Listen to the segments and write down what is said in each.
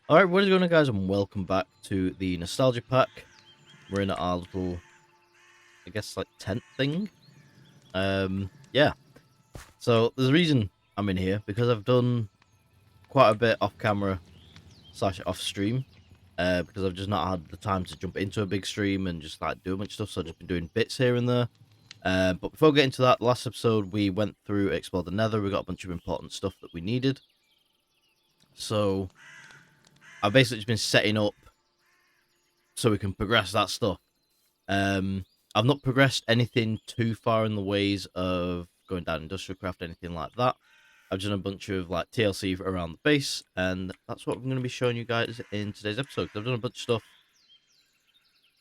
Alright, what is going on, guys, and welcome back to the Nostalgia Pack. We're in our little, I guess, like, tent thing. Yeah. So, there's a reason I'm in here, because I've done quite a bit off-camera / off-stream. Because I've just not had the time to jump into a big stream and just, like, do a bunch of stuff, so I've just been doing bits here and there. But before getting to that, last episode, we went through, explored the Nether, we got a bunch of important stuff that we needed. So I've basically just been setting up so we can progress that stuff. I've not progressed anything too far in the ways of going down industrial craft, anything like that. I've done a bunch of like TLC around the base, and that's what I'm going to be showing you guys in today's episode. I've done a bunch of stuff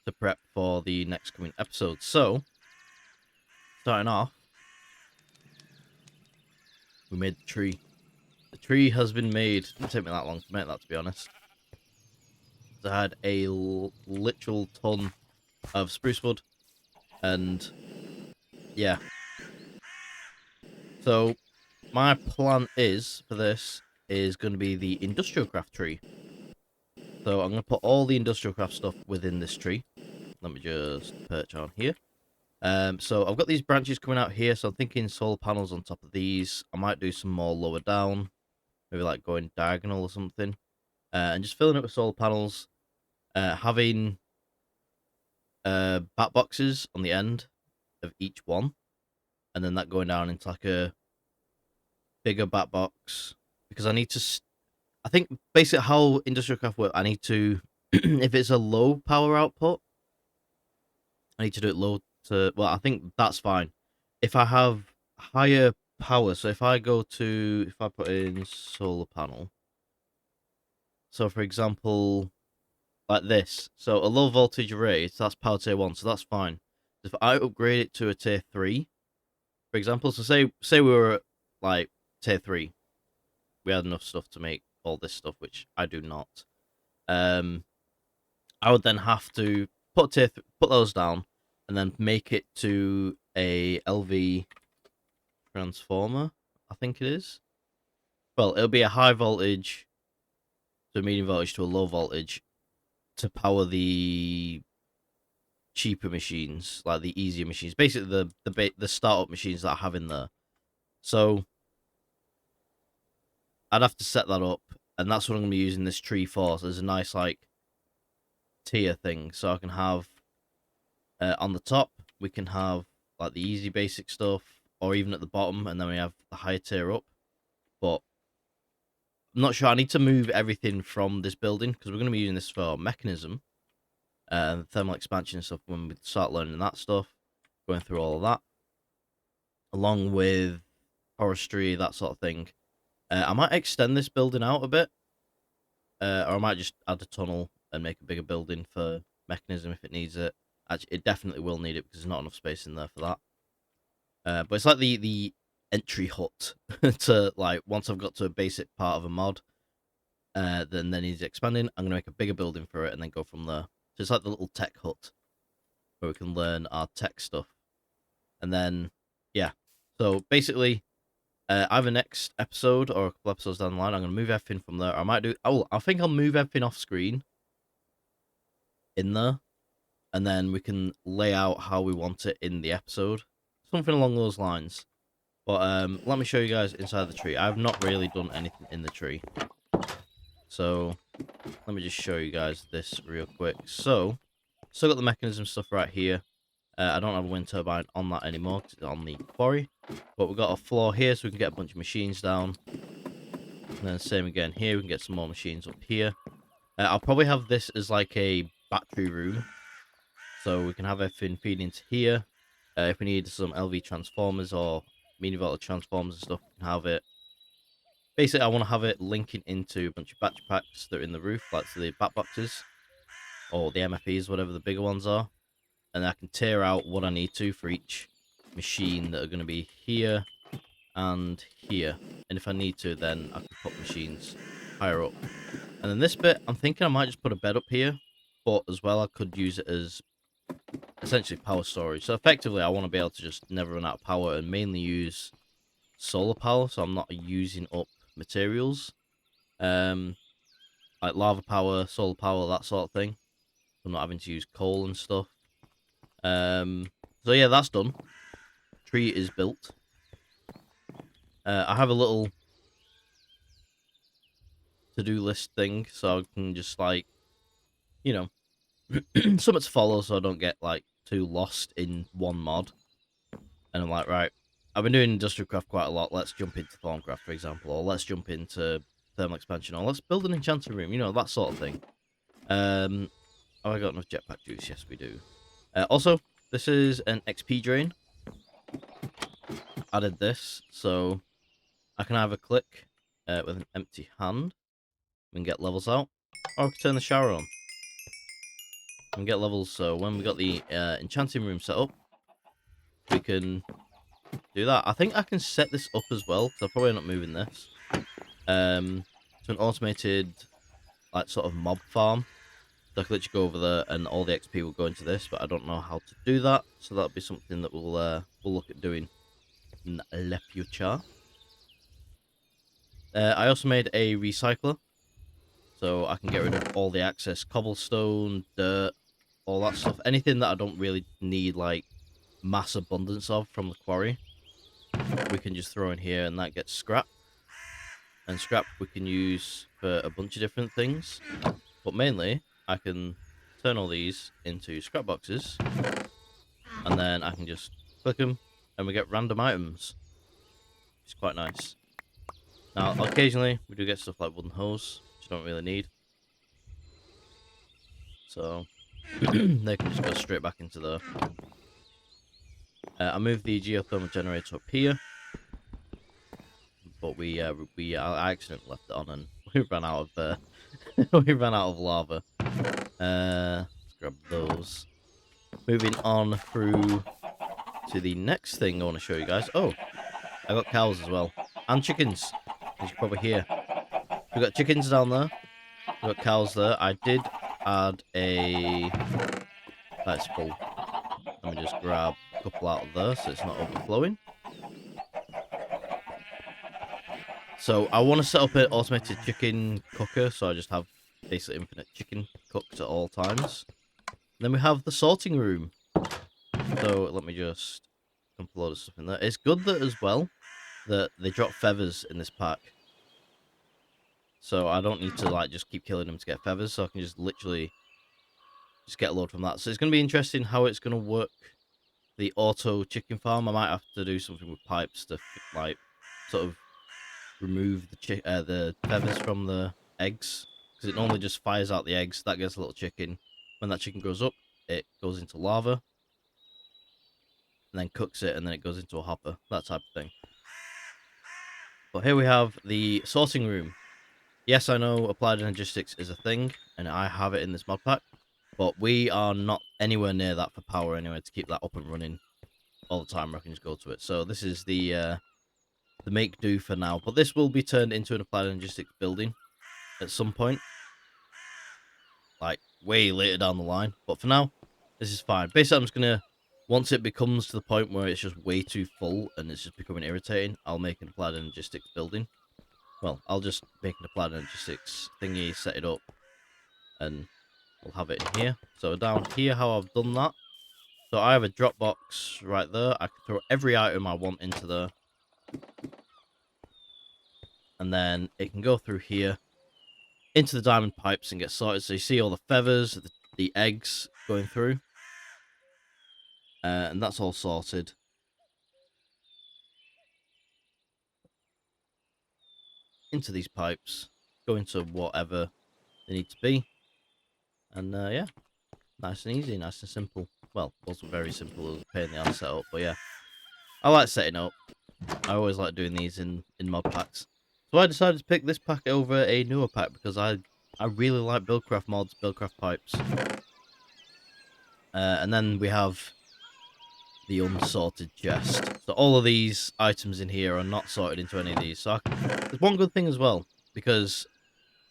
to prep for the next coming episode. So, starting off, we made the tree. The tree has been made. It didn't take me that long to make that, to be honest. I had a literal ton of spruce wood, and yeah. So my plan is for this is going to be the industrial craft tree. So I'm going to put all the industrial craft stuff within this tree. Let me just perch on here. So I've got these branches coming out here, so I'm thinking solar panels on top of these. I might do some more lower down, maybe like going diagonal or something, and just filling it with solar panels. Having bat boxes on the end of each one, and then that going down into like a bigger bat box, because I need to. I think basically how industrial craft work, I need to, if it's a low power output, I need to do it low to. Well, I think that's fine. If I have higher power, so if I put in solar panel, so for example, like this. So a low voltage array, so that's power tier 1, so that's fine. If I upgrade it to a tier 3, for example, so say we were at like tier 3, we had enough stuff to make all this stuff, which I do not. I would then have to put those down, and then make it to a LV transformer, I think it is. Well, it'll be a high voltage to a medium voltage to a low voltage, to power the cheaper machines, like the easier machines, basically the startup machines that I have in there. So I'd have to set that up, and that's what I'm going to be using this tree for. So there's a nice like tier thing, so I can have on the top we can have like the easy basic stuff, or even at the bottom, and then we have the higher tier up. But I'm not sure. I need to move everything from this building, because we're going to be using this for mechanism and thermal expansion and stuff when we start learning that stuff, going through all of that, along with forestry, that sort of thing. I might extend this building out a bit, or I might just add a tunnel and make a bigger building for mechanism if it needs it. Actually, it definitely will need it, because there's not enough space in there for that. But it's like the entry hut to, like, once I've got to a basic part of a mod, then needs expanding, I'm going to make a bigger building for it and then go from there. So it's like the little tech hut where we can learn our tech stuff. And then, yeah. So basically, either next episode or a couple episodes down the line, I'm going to move everything from there. I think I'll move everything off screen in there, and then we can lay out how we want it in the episode. Something along those lines. But let me show you guys inside the tree. I've not really done anything in the tree. So let me just show you guys this real quick. So, still got the mechanism stuff right here. I don't have a wind turbine on that anymore because it's on the quarry. But we've got a floor here, so we can get a bunch of machines down. And then same again here, we can get some more machines up here. I'll probably have this as like a battery room, so we can have everything feed into here. If we need some LV transformers or medium voltage transformers and stuff, we can have it. Basically, I want to have it linking into a bunch of battery packs that are in the roof, like the bat boxes, or the MFEs, whatever the bigger ones are. And I can tear out what I need to for each machine that are going to be here and here. And if I need to, then I can put machines higher up. And then this bit, I'm thinking I might just put a bed up here, but as well I could use it as essentially power storage. So effectively I want to be able to just never run out of power and mainly use solar power, so I'm not using up materials. Like lava power, solar power, that sort of thing. I'm not having to use coal and stuff. So yeah, that's done. Tree is built. I have a little to-do list thing, so I can just like, you know, something to follow, so I don't get like too lost in one mod. And I'm like, right, I've been doing industrial craft quite a lot. Let's jump into Thorncraft, for example, or let's jump into thermal expansion, or let's build an enchanting room. You know, that sort of thing. Oh, I got enough jetpack juice. Yes, we do. Also, this is an XP drain. Added this, so I can either click with an empty hand and get levels out, or I can turn the shower on and get levels. So when we got the enchanting room set up, we can do that. I think I can set this up as well, because I'm probably not moving this. To an automated, like, sort of mob farm. So I can literally go over there and all the XP will go into this, but I don't know how to do that. So that'll be something that we'll look at doing in the future. I also made a recycler, so I can get rid of all the excess cobblestone, dirt, all that stuff. Anything that I don't really need, like, mass abundance of from the quarry, we can just throw in here and that gets scrap. And scrap we can use for a bunch of different things. But mainly, I can turn all these into scrap boxes. And then I can just click them and we get random items. It's quite nice. Now, occasionally, we do get stuff like wooden hose, which I don't really need. So, they can just go straight back into there. I moved the geothermal generator up here. But I accidentally left it on and we ran out of, we ran out of lava. Let's grab those. Moving on through to the next thing I want to show you guys. Oh, I got cows as well. And chickens, as you can probably hear. We got chickens down there. We got cows there. I did add a... That's full. Let me just grab a couple out of there so it's not overflowing. So I want to set up an automated chicken cooker, so I just have basically infinite chicken cooked at all times. Then we have the sorting room. So let me just dump a load of stuff in there. It's good that as well that they drop feathers in this pack. So I don't need to like just keep killing them to get feathers, so I can just literally just get a load from that. So it's going to be interesting how it's going to work the auto chicken farm. I might have to do something with pipes to like sort of remove the feathers from the eggs, because it normally just fires out the eggs. That gets a little chicken. When that chicken grows up, it goes into lava and then cooks it, and then it goes into a hopper, that type of thing. But here we have the sorting room. Yes, I know applied logistics is a thing, and I have it in this mod pack, but we are not anywhere near that for power anyway to keep that up and running all the time where I can just go to it. So this is the make do for now, but this will be turned into an applied logistics building at some point, like way later down the line. But for now, this is fine. Basically, I'm just gonna, once it becomes to the point where it's just way too full and it's just becoming irritating, I'll make an applied logistics building. Well, I'll just make an applied logistics thingy, set it up, and we'll have it in here. So down here, how I've done that. So I have a drop box right there. I can throw every item I want into there. And then it can go through here into the diamond pipes and get sorted. So you see all the feathers, the eggs going through. And that's all sorted. Into these pipes. Go into whatever they need to be. And yeah, nice and easy, nice and simple. Well, also very simple. It was a pain in the ass setup, but yeah. I like setting up. I always like doing these in mod packs. So I decided to pick this pack over a newer pack because I really like Buildcraft mods, Buildcraft pipes. And then we have the unsorted chest. So all of these items in here are not sorted into any of these. So there's one good thing as well, because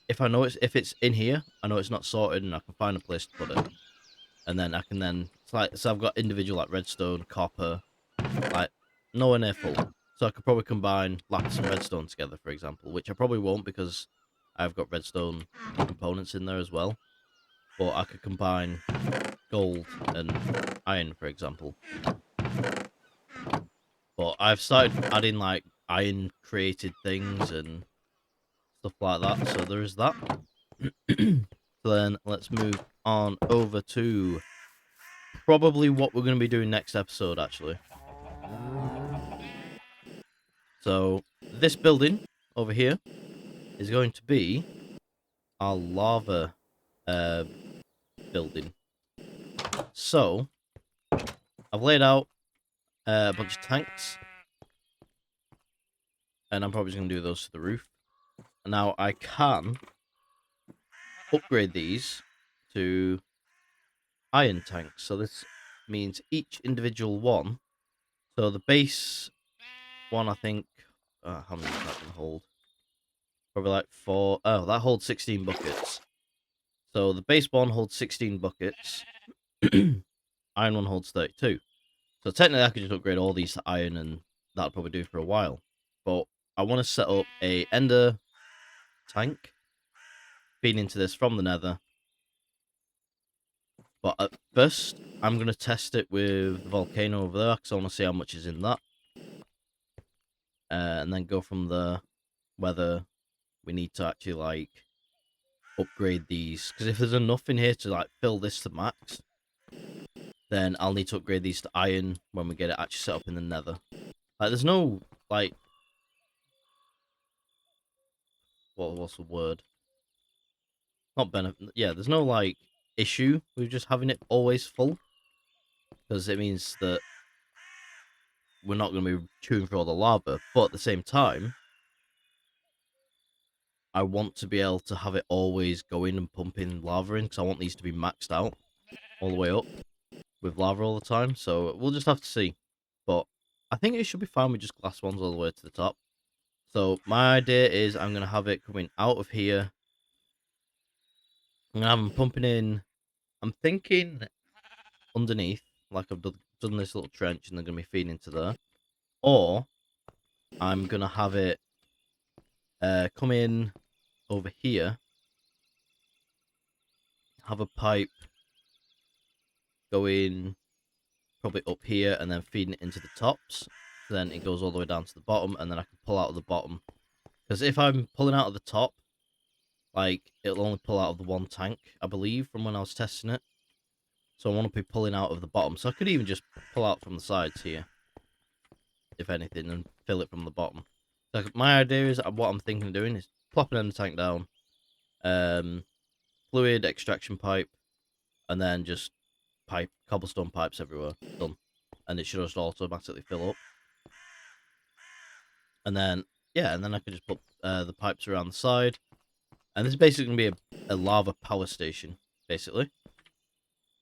if I know if it's in here, I know it's not sorted, and I can find a place to put it, and then I can it's like, so I've got individual like redstone, copper, like nowhere near full. So I could probably combine lapis and redstone together, for example, which I probably won't because I've got redstone components in there as well. But I could combine gold and iron, for example. But I've started adding like iron created things and stuff like that, so there is that. So then let's move on over to probably what we're going to be doing next episode, actually. So this building over here is going to be our lava building. So I've laid out a bunch of tanks, and I'm probably just going to do those to the roof. Now I can upgrade these to iron tanks. So this means each individual one. So the base one, I think, how many is that going to hold? Probably like 4. Oh, that holds 16 buckets. So the base one holds 16 buckets. Iron one holds 32. So technically I could just upgrade all these to iron, and that'll probably do for a while. But I want to set up a ender tank feeding into this from the nether. But at first, I'm going to test it with the volcano over there, because I want to see how much is in that. And then go from there, whether we need to actually, like, upgrade these. Because if there's enough in here to, like, fill this to max, then I'll need to upgrade these to iron when we get it actually set up in the nether. Like, there's no, like... What's the word? Not benefit. Yeah, there's no, like, issue with just having it always full. Because it means that we're not going to be chewing through all the lava. But at the same time, I want to be able to have it always going and pumping lava in, because I want these to be maxed out all the way up with lava all the time. So we'll just have to see. But I think it should be fine with just glass ones all the way to the top. So my idea is I'm going to have it coming out of here. I'm going to have them pumping in. I'm thinking underneath, like I've done this little trench, and they're going to be feeding into there. Or I'm going to have it come in over here, have a pipe going probably up here, and then feeding it into the tops. Then it goes all the way down to the bottom, and then I can pull out of the bottom. Because if I'm pulling out of the top, like, it'll only pull out of the one tank, I believe, from when I was testing it. So I want to be pulling out of the bottom. So I could even just pull out from the sides here, if anything, and fill it from the bottom. So my idea is, what I'm thinking of doing is plopping in the tank down, fluid extraction pipe, and then just cobblestone pipes everywhere. Done. And it should just automatically fill up. And then, yeah, and then I can just put the pipes around the side. And this is basically going to be a lava power station, basically.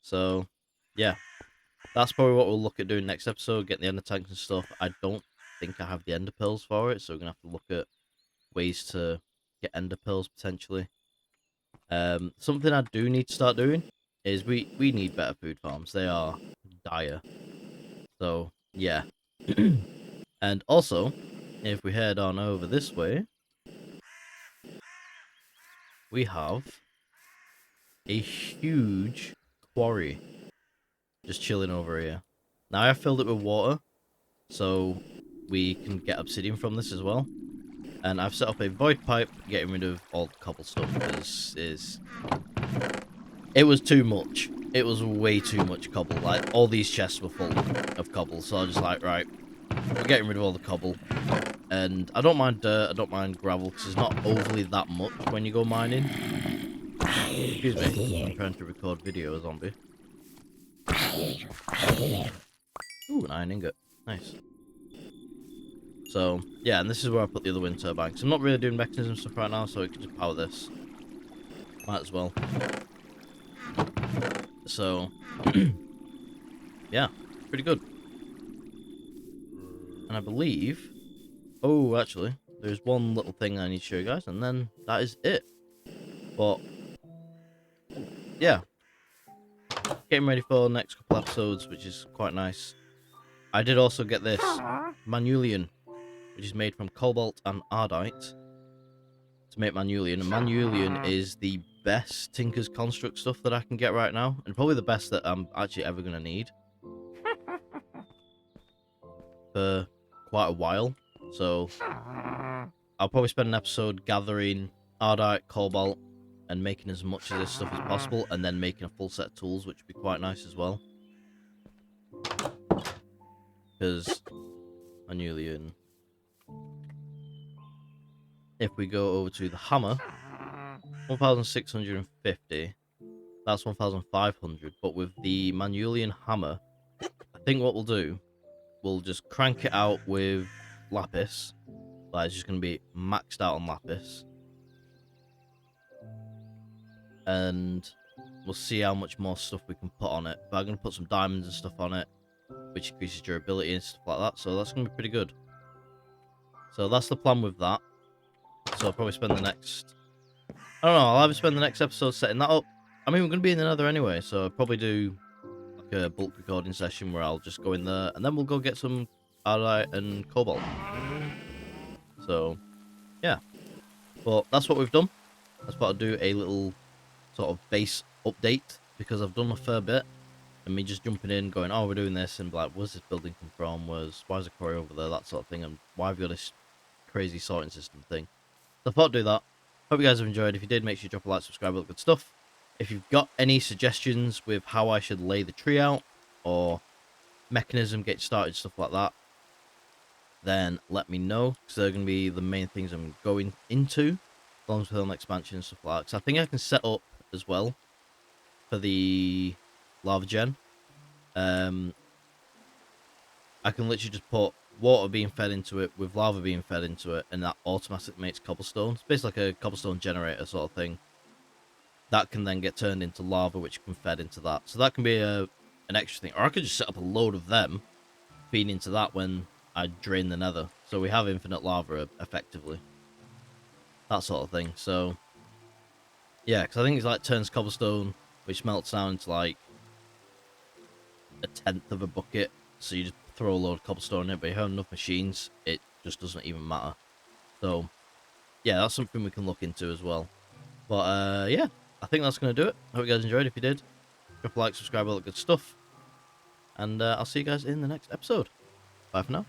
So, yeah. That's probably what we'll look at doing next episode, getting the ender tanks and stuff. I don't think I have the ender pearls for it, so we're going to have to look at ways to get ender pearls, potentially. Something I do need to start doing is we need better food farms. They are dire. So, yeah. And also, if we head on over this way, we have a huge quarry just chilling over here. Now I've filled it with water, so we can get obsidian from this as well. And I've set up a void pipe, getting rid of all the cobble stuff, because it was too much. It was way too much cobble. Like, all these chests were full of cobble, so I was just like, right, we're getting rid of all the cobble. And I don't mind dirt, I don't mind gravel, because it's not overly that much when you go mining. Excuse me, I'm trying to record video, zombie. Ooh, an iron ingot. Nice. So, yeah, and this is where I put the other wind turbine, because I'm not really doing mechanism stuff right now, so I can just power this. Might as well. So, yeah, pretty good. And I believe... Oh, actually, there's one little thing I need to show you guys, and then that is it. But yeah, getting ready for the next couple episodes, which is quite nice. I did also get this Manulian, which is made from cobalt and ardite to make Manulian. And Manulian is the best Tinker's Construct stuff that I can get right now, and probably the best that I'm actually ever going to need for quite a while. So I'll probably spend an episode gathering ardite, cobalt, and making as much of this stuff as possible, and then making a full set of tools, which would be quite nice as well. Because Manulian, if we go over to the hammer, 1,650. That's 1,500. But with the Manulian hammer, I think what we'll do, we'll just crank it out with lapis. Like, it's just going to be maxed out on lapis. And we'll see how much more stuff we can put on it. But I'm going to put some diamonds and stuff on it, which increases durability and stuff like that. So that's going to be pretty good. So that's the plan with that. So I'll probably spend the next... I don't know, I'll either spend the next episode setting that up. I mean, we're going to be in the Nether anyway, so I'll probably do like a bulk recording session where I'll just go in there, and then we'll go get some ardite and cobalt. So, yeah. But that's what we've done. I just thought I'd do a little sort of base update, because I've done a fair bit. And me just jumping in, going, oh, we're doing this, and like, where's this building come from? Why is a quarry over there? That sort of thing. And why have you got this crazy sorting system thing? So I thought I'd do that. Hope you guys have enjoyed. If you did, make sure you drop a like, subscribe, all that good stuff. If you've got any suggestions with how I should lay the tree out, or mechanism, get started, stuff like that, then let me know, because they're going to be the main things I'm going into, along with film expansion and stuff like that. Because I think I can set up as well for the lava gen. I can literally just put water being fed into it with lava being fed into it, and that automatically makes cobblestone. It's basically like a cobblestone generator sort of thing. That can then get turned into lava, which can fed into that. So that can be an extra thing. Or I could just set up a load of them, feed into that when I drain the nether. So we have infinite lava, effectively. That sort of thing. So, yeah, because I think it's like turns cobblestone, which melts down into like 1/10 of a bucket. So you just throw a load of cobblestone in it, but you have enough machines, it just doesn't even matter. So, yeah, that's something we can look into as well. But, yeah, I think that's going to do it. Hope you guys enjoyed. If you did, drop a like, subscribe, all that good stuff. And I'll see you guys in the next episode. Bye for now.